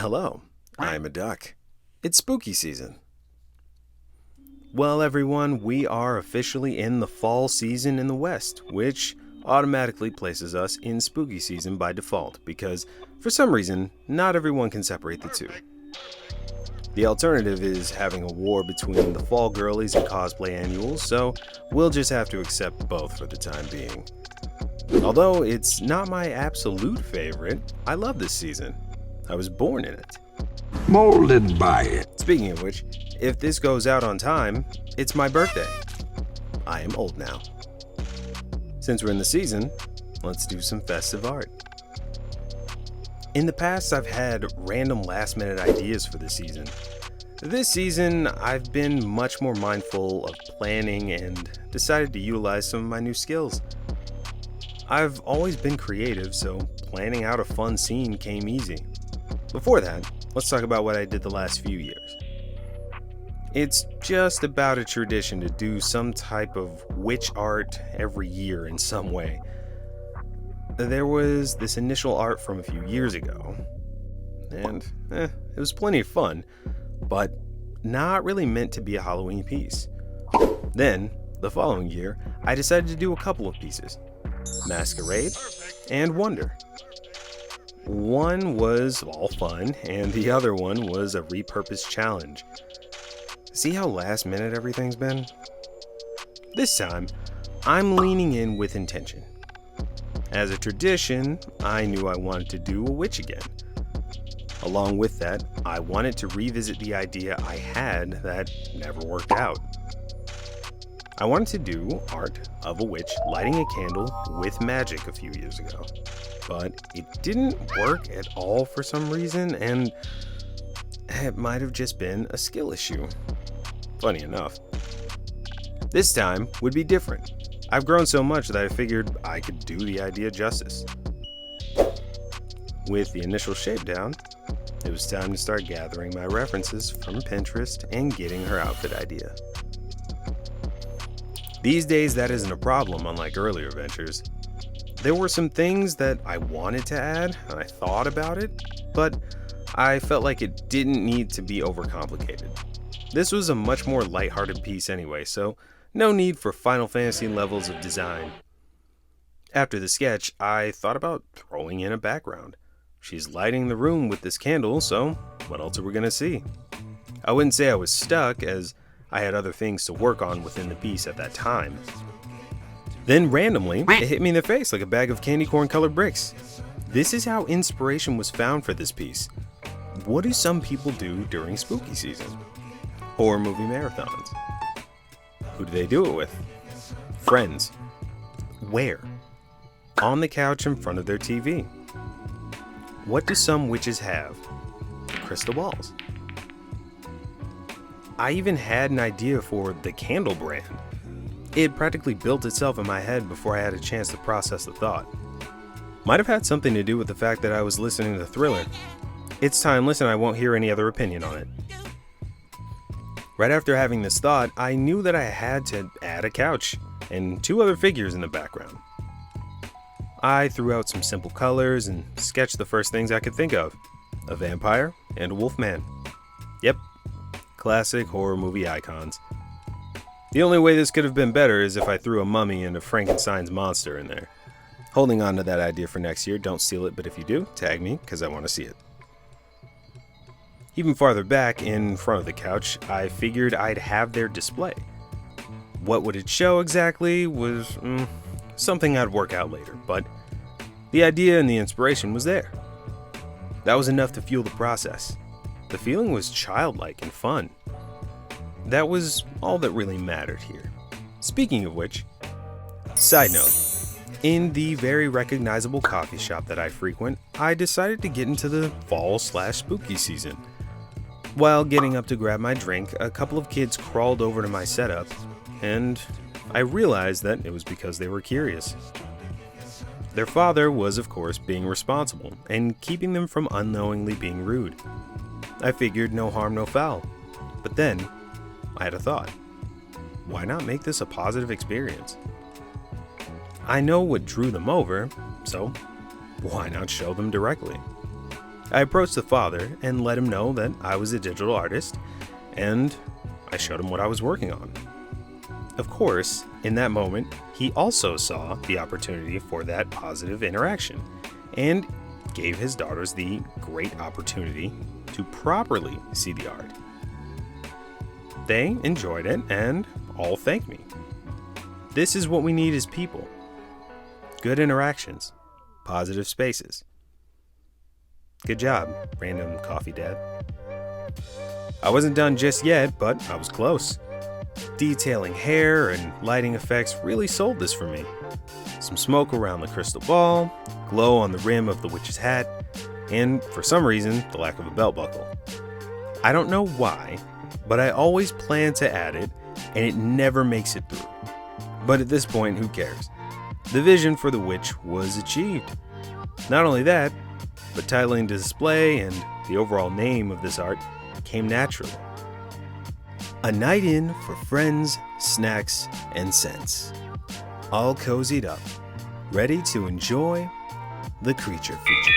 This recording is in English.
Hello, I'm a duck. It's spooky season. Well, everyone, we are officially in the fall season in the West, which automatically places us in spooky season by default because, for some reason, not everyone can separate the two. The alternative is having a war between the fall girlies and cosplay annuals, so we'll just have to accept both for the time being. Although it's not my absolute favorite, I love this season. I was born in it. Molded by it. Speaking of which, if this goes out on time, it's my birthday. I am old now. Since we're in the season, let's do some festive art. In the past, I've had random last-minute ideas for the season. This season, I've been much more mindful of planning and decided to utilize some of my new skills. I've always been creative, so planning out a fun scene came easy. Before that, let's talk about what I did the last few years. It's just about a tradition to do some type of witch art every year in some way. There was this initial art from a few years ago, and it was plenty of fun, but not really meant to be a Halloween piece. Then, the following year, I decided to do a couple of pieces, Masquerade and Wonder. One was all fun, and the other one was a repurposed challenge. See how last minute everything's been? This time, I'm leaning in with intention. As a tradition, I knew I wanted to do a witch again. Along with that, I wanted to revisit the idea I had that never worked out. I wanted to do art of a witch lighting a candle with magic a few years ago, but it didn't work at all for some reason, and it might have just been a skill issue. Funny enough. This time would be different. I've grown so much that I figured I could do the idea justice. With the initial shape down, it was time to start gathering my references from Pinterest and getting her outfit idea. These days, that isn't a problem, unlike earlier ventures. There were some things that I wanted to add, and I thought about it, but I felt like it didn't need to be overcomplicated. This was a much more lighthearted piece anyway, so no need for Final Fantasy levels of design. After the sketch, I thought about throwing in a background. She's lighting the room with this candle, so what else are we gonna see? I wouldn't say I was stuck, as I had other things to work on within the piece at that time. Then randomly, it hit me in the face like a bag of candy corn colored bricks. This is how inspiration was found for this piece. What do some people do during spooky season? Horror movie marathons. Who do they do it with? Friends. Where? On the couch in front of their TV. What do some witches have? Crystal balls. I even had an idea for the candle brand. It practically built itself in my head before I had a chance to process the thought. Might have had something to do with the fact that I was listening to Thriller. It's timeless and I won't hear any other opinion on it. Right after having this thought, I knew that I had to add a couch and two other figures in the background. I threw out some simple colors and sketched the first things I could think of, a vampire and a wolfman. Yep, classic horror movie icons. The only way this could have been better is if I threw a mummy and a Frankenstein's monster in there. Holding on to that idea for next year, don't steal it, but if you do, tag me, because I want to see it. Even farther back, in front of the couch, I figured I'd have their display. What would it show exactly was something I'd work out later, but the idea and the inspiration was there. That was enough to fuel the process. The feeling was childlike and fun. That was all that really mattered here. Speaking of which, side note, in the very recognizable coffee shop that I frequent, I decided to get into the fall/spooky season. While getting up to grab my drink, a couple of kids crawled over to my setup, and I realized that it was because they were curious. Their father was, of course, being responsible and keeping them from unknowingly being rude. I figured no harm, no foul. But then, I had a thought. Why not make this a positive experience? I know what drew them over, so why not show them directly? I approached the father and let him know that I was a digital artist, and I showed him what I was working on. Of course, in that moment, he also saw the opportunity for that positive interaction and gave his daughters the great opportunity to properly see the art. They enjoyed it and all thanked me. This is what we need as people. Good interactions, positive spaces. Good job, random coffee dad. I wasn't done just yet, but I was close. Detailing hair and lighting effects really sold this for me. Some smoke around the crystal ball, glow on the rim of the witch's hat, and for some reason, the lack of a belt buckle. I don't know why, but I always plan to add it, and it never makes it through. But at this point, who cares? The vision for the witch was achieved. Not only that, but titling the display and the overall name of this art came naturally. A night in for friends, snacks, and scents. All cozied up, ready to enjoy the creature feature.